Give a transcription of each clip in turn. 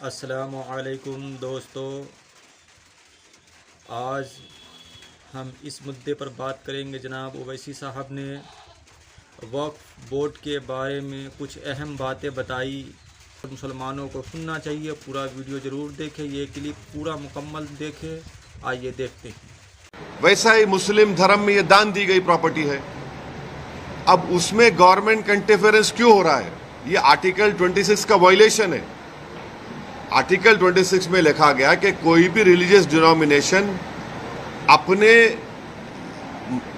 अस्सलामुअलैकुम दोस्तों, आज हम इस मुद्दे पर बात करेंगे। जनाब ओवैसी साहब ने वक्फ बोर्ड के बारे में कुछ अहम बातें बताई। मुसलमानों को सुनना चाहिए। पूरा वीडियो ज़रूर देखें, ये क्लिप पूरा मुकम्मल देखें। आइए देखते हैं। वैसा ही मुस्लिम धर्म में ये दान दी गई प्रॉपर्टी है। अब उसमें गवर्नमेंट का इंटरफेरेंस क्यों हो रहा है? ये आर्टिकल 26 का वायलेशन है। आर्टिकल 26 में लिखा गया कि कोई भी रिलीजियस डिनोमिनेशन अपने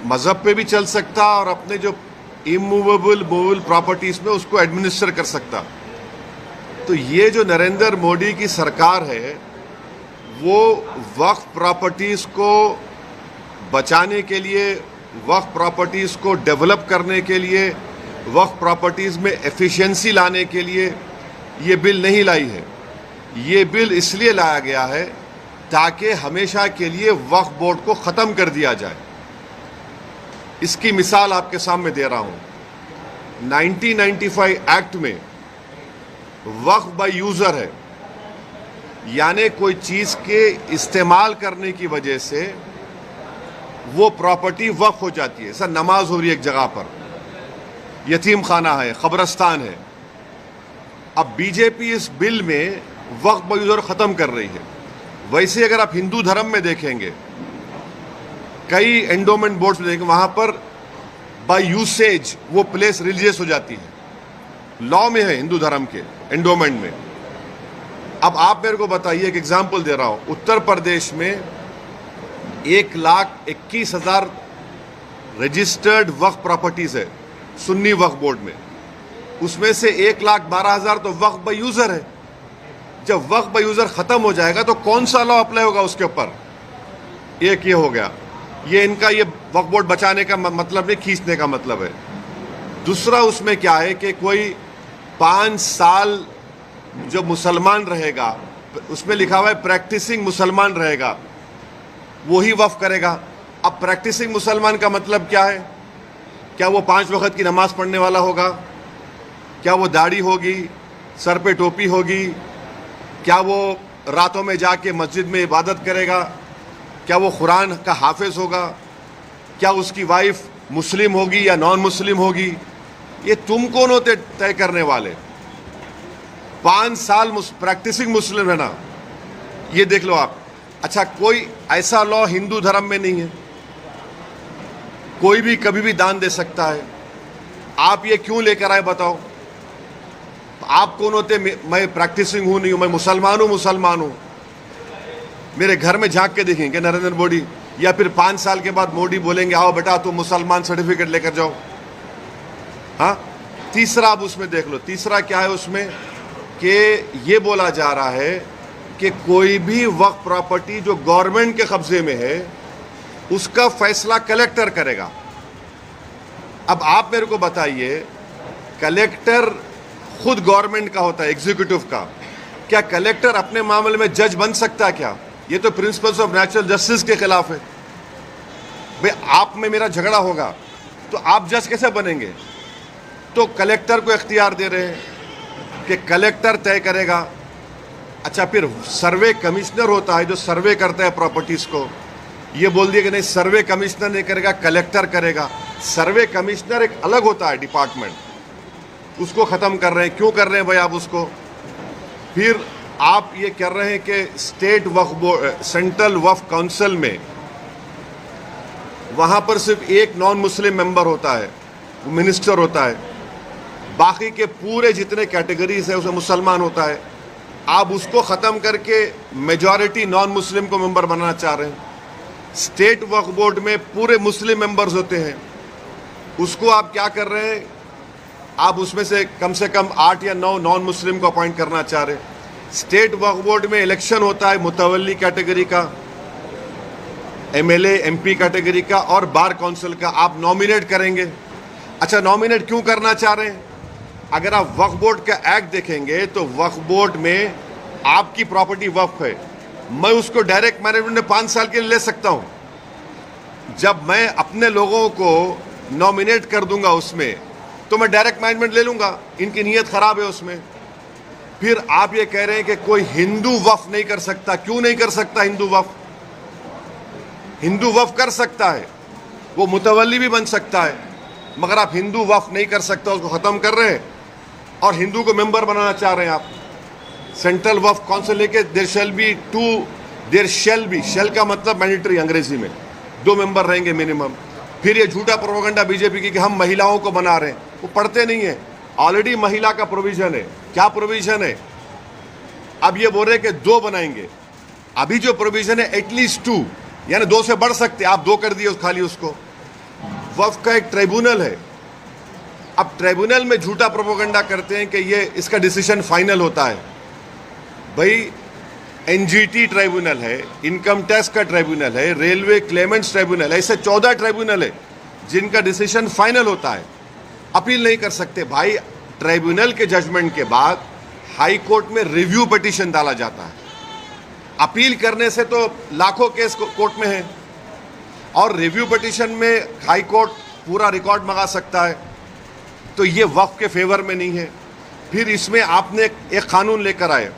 मजहब पे भी चल सकता और अपने जो इमूवेबल मूवेबल प्रॉपर्टीज में उसको एडमिनिस्टर कर सकता। तो ये जो नरेंद्र मोदी की सरकार है वो वक्फ प्रॉपर्टीज को बचाने के लिए, वक्फ प्रॉपर्टीज को डेवलप करने के लिए, वक्फ प्रॉपर्टीज में एफिशिएंसी लाने के लिए ये बिल नहीं लाई है। ये बिल इसलिए लाया गया है ताकि हमेशा के लिए वक्फ बोर्ड को ख़त्म कर दिया जाए। इसकी मिसाल आपके सामने दे रहा हूं। 1995 एक्ट में वक्फ बाय यूज़र है, यानी कोई चीज़ के इस्तेमाल करने की वजह से वो प्रॉपर्टी वक्फ हो जाती है। सर, नमाज हो रही है एक जगह पर, यतीम खाना है, कब्रस्तान है। अब बीजेपी इस बिल में वक्फ बाय यूज़र ख़त्म कर रही है। वैसे अगर आप हिंदू धर्म में देखेंगे, कई एंडोमेंट बोर्ड्स में देखेंगे, वहाँ पर बाय यूसेज वो प्लेस रिलीजियस हो जाती है। लॉ में है हिंदू धर्म के एंडोमेंट में। अब आप मेरे को बताइए, एक एग्जाम्पल दे रहा हूँ। उत्तर प्रदेश में 1,21,000 रजिस्टर्ड वक्फ प्रॉपर्टीज है सुन्नी वक्फ बोर्ड में। उसमें से 1,12,000 तो वक्फ बाय यूज़र है। जब वक्फ बाय यूज़र ख़त्म हो जाएगा तो कौन सा लॉ अप्लाई होगा उसके ऊपर? एक ये हो गया। ये इनका ये वक्फ बोर्ड बचाने का मतलब नहीं, खींचने का मतलब है। दूसरा उसमें क्या है कि कोई 5 साल जो मुसलमान रहेगा, उसमें लिखा हुआ है प्रैक्टिसिंग मुसलमान रहेगा, वही वक्फ करेगा। अब प्रैक्टिसिंग मुसलमान का मतलब क्या है? क्या वो 5 वक्त की नमाज पढ़ने वाला होगा? क्या वो दाढ़ी होगी, सर पे टोपी होगी? क्या वो रातों में जाके मस्जिद में इबादत करेगा? क्या वो कुरान का हाफिज होगा? क्या उसकी वाइफ मुस्लिम होगी या नॉन मुस्लिम होगी? ये तुम कौन होते तय करने वाले? 5 साल प्रैक्टिसिंग मुस्लिम है ना, ये देख लो आप। अच्छा, कोई ऐसा लॉ हिंदू धर्म में नहीं है। कोई भी कभी भी दान दे सकता है। आप ये क्यों लेकर आए बताओ? आप कौन होते? मैं प्रैक्टिसिंग हूं नहीं हूं, मैं मुसलमान हूं। मेरे घर में झांक के देखेंगे नरेंद्र मोदी, या फिर 5 साल के बाद मोदी बोलेंगे आओ बेटा तुम मुसलमान सर्टिफिकेट लेकर जाओ। हाँ, तीसरा आप उसमें देख लो। तीसरा क्या है उसमें कि ये बोला जा रहा है कि कोई भी वक्फ प्रॉपर्टी जो गवर्नमेंट के कब्जे में है उसका फैसला कलेक्टर करेगा। अब आप मेरे को बताइए, कलेक्टर खुद गवर्नमेंट का होता है, एग्जीक्यूटिव का। क्या कलेक्टर अपने मामले में जज बन सकता है क्या? ये तो प्रिंसिपल्स ऑफ नेचुरल जस्टिस के खिलाफ है। भाई, आप में मेरा झगड़ा होगा तो आप जज कैसे बनेंगे? तो कलेक्टर को इख्तियार दे रहे हैं कि कलेक्टर तय करेगा। अच्छा, फिर सर्वे कमिश्नर होता है जो सर्वे करता है प्रॉपर्टीज को। ये बोल दिया कि नहीं, सर्वे कमिश्नर नहीं करेगा, कलेक्टर करेगा। सर्वे कमिश्नर एक अलग होता है डिपार्टमेंट, उसको ख़त्म कर रहे हैं। क्यों कर रहे हैं भाई आप उसको? फिर आप ये कर रहे हैं कि स्टेट वक्फ बोर्ड, सेंट्रल वक्फ काउंसिल में वहाँ पर सिर्फ एक नॉन मुस्लिम मेंबर होता है, वो मिनिस्टर होता है। बाकी के पूरे जितने कैटेगरीज है उसमें मुसलमान होता है। आप उसको ख़त्म करके मेजॉरिटी नॉन मुस्लिम को मेंबर बनाना चाह रहे हैं। स्टेट वक्फ बोर्ड में पूरे मुस्लिम मेंबर्स होते हैं, उसको आप क्या कर रहे हैं? आप उसमें से कम 8 या 9 नॉन मुस्लिम को अपॉइंट करना चाह रहे हैं। स्टेट वक्फ बोर्ड में इलेक्शन होता है मुतवल्ली कैटेगरी का, एमएलए एमपी कैटेगरी का और बार काउंसिल का। आप नॉमिनेट करेंगे। अच्छा, नॉमिनेट क्यों करना चाह रहे हैं? अगर आप वक्फ बोर्ड का एक्ट देखेंगे तो वक्फ बोर्ड में आपकी प्रॉपर्टी वक्फ है, मैं उसको डायरेक्ट मैनेजमेंट में 5 साल के लिए ले सकता हूं। जब मैं अपने लोगों को नॉमिनेट कर दूंगा उसमें, तो मैं डायरेक्ट मैनेजमेंट ले लूंगा। इनकी नीयत खराब है उसमें। फिर आप ये कह रहे हैं कि कोई हिंदू वक्फ नहीं कर सकता। क्यों नहीं कर सकता हिंदू वक्फ? हिंदू वक्फ कर सकता है, वो मुतवल्ली भी बन सकता है, मगर आप हिंदू वक्फ नहीं कर सकता, उसको ख़त्म कर रहे हैं और हिंदू को मेंबर बनाना चाह रहे हैं आप। सेंट्रल वक्फ काउंसिल लेके देयर शैल बी, शेल का मतलब मैंडेटरी अंग्रेजी में, 2 मेंबर रहेंगे मिनिमम। फिर ये झूठा प्रोपेगेंडा बीजेपी की कि हम महिलाओं को बना रहे हैं, वो पढ़ते नहीं है। ऑलरेडी महिला का प्रोविजन है। क्या प्रोविजन है? अब ये बोल रहे हैं कि 2 बनाएंगे। अभी जो प्रोविजन है एटलीस्ट 2, यानी 2 से बढ़ सकते, आप 2 कर दिए खाली उसको। वक्फ का एक ट्राइब्यूनल है। अब ट्राइब्यूनल में झूठा प्रोपेगेंडा करते हैं कि ये इसका डिसीजन फाइनल होता है। भाई एनजीटी ट्राइब्यूनल है, इनकम टैक्स का ट्राइब्यूनल है, रेलवे क्लेमेंट्स ट्राइब्यूनल है, ऐसे 14 ट्राइब्यूनल है जिनका डिसीजन फाइनल होता है। अपील नहीं कर सकते। भाई ट्राइब्यूनल के जजमेंट के बाद हाई कोर्ट में रिव्यू पिटीशन डाला जाता है। अपील करने से तो लाखों केस कोर्ट में है, और रिव्यू पिटीशन में हाई कोर्ट पूरा रिकॉर्ड मंगा सकता है, तो ये वक्फ के फेवर में नहीं है। फिर इसमें आपने एक कानून लेकर आए।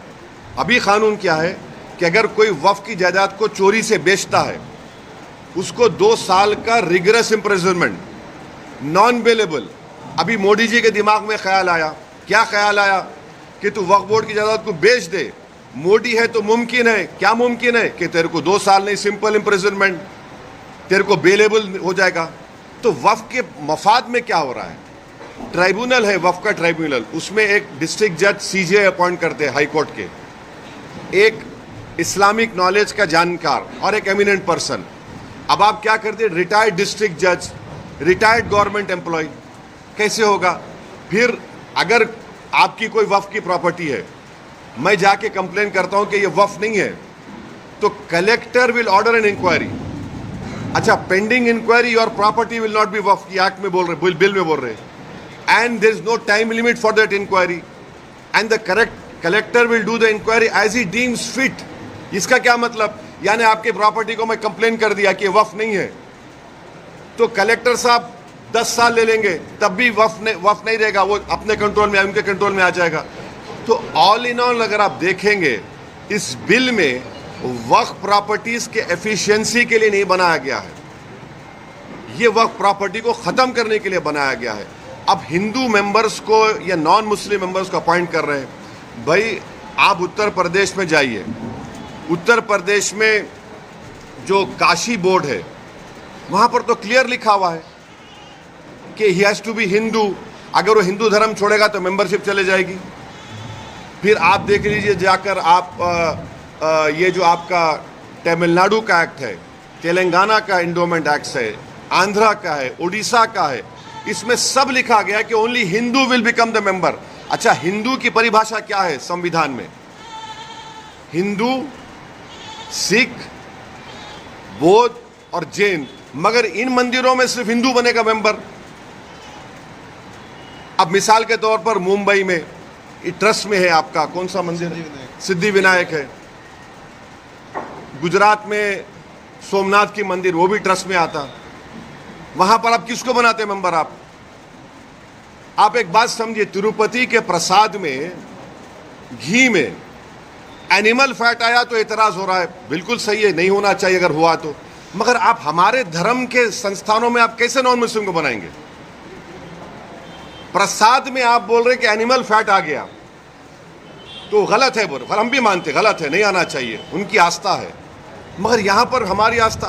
अभी कानून क्या है कि अगर कोई वक्फ की जायदाद को चोरी से बेचता है, उसको 2 साल का रिगरस इम्प्रिजनमेंट, नॉन बेलेबल। अभी मोदी जी के दिमाग में ख्याल आया, क्या ख्याल आया कि तू वक्फ बोर्ड की जायदाद को बेच दे। मोदी है तो मुमकिन है, क्या मुमकिन है कि तेरे को 2 साल नहीं, सिंपल इम्प्रिजनमेंट, तेरे को बेलेबल हो जाएगा। तो वक्फ के मफाद में क्या हो रहा है? ट्राइब्यूनल है वक्फ का ट्राइब्यूनल, उसमें एक डिस्ट्रिक्ट जज सीजे अपॉइंट करते हैं हाई कोर्ट के, एक इस्लामिक नॉलेज का जानकार और एक एमिनेंट पर्सन। अब आप क्या करते हैं? रिटायर्ड डिस्ट्रिक्ट जज, रिटायर्ड गवर्नमेंट एम्प्लॉय, कैसे होगा? फिर अगर आपकी कोई वक्फ की प्रॉपर्टी है, मैं जाके कंप्लेन करता हूं कि ये वक्फ नहीं है, तो collector will order an inquiry. अच्छा, पेंडिंग इंक्वायरी और property will not be Waqf, की एक्ट में बोल रहे, बिल में बोल रहे, and there is no time limit for that inquiry, and the collector will do the inquiry as he deems fit. इसका क्या मतलब? यानी आपकी प्रॉपर्टी को मैं कंप्लेन कर दिया कि वक्फ नहीं है, तो कलेक्टर साहब 10 साल ले लेंगे, तब भी वक्फ नहीं रहेगा, वो अपने कंट्रोल में, उनके कंट्रोल में आ जाएगा। तो ऑल इन ऑल अगर आप देखेंगे, इस बिल में वक्फ प्रॉपर्टीज के एफिशिएंसी के लिए नहीं बनाया गया है, ये वक्फ प्रॉपर्टी को ख़त्म करने के लिए बनाया गया है। अब हिंदू मेंबर्स को या नॉन मुस्लिम मेंबर्स को अपॉइंट कर रहे हैं। भाई आप उत्तर प्रदेश में जाइए, उत्तर प्रदेश में जो काशी बोर्ड है, वहाँ पर तो क्लियर लिखा हुआ है कि he has to be Hindu. अगर वो हिंदू धर्म छोड़ेगा तो मेंबरशिप चले जाएगी। फिर आप देख लीजिए जाकर, आप ये जो आपका तमिलनाडु का एक्ट है, तेलंगाना का एंडोमेंट एक्ट है, आंध्रा का है, उड़ीसा का है, इसमें सब लिखा गया कि only Hindu will become the member. अच्छा, हिंदू की परिभाषा क्या है संविधान में? हिंदू, सिख, बौद्ध और जैन, मगर इन मंदिरों में सिर्फ हिंदू बनेगा मेंबर। अब मिसाल के तौर पर मुंबई में ट्रस्ट में है आपका कौन सा मंदिर? सिद्धि विनायक है। गुजरात में सोमनाथ की मंदिर, वो भी ट्रस्ट में आता। वहां पर आप किसको बनाते हैं मेंबर? आप एक बात समझिए, तिरुपति के प्रसाद में घी में एनिमल फैट आया तो एतराज हो रहा है, बिल्कुल सही है, नहीं होना चाहिए अगर हुआ तो, मगर आप हमारे धर्म के संस्थानों में आप कैसे नॉन मुस्लिम को बनाएंगे? प्रसाद में आप बोल रहे कि एनिमल फैट आ गया तो गलत है, बोल हम भी मानते गलत है, नहीं आना चाहिए, उनकी आस्था है, मगर यहां पर हमारी आस्था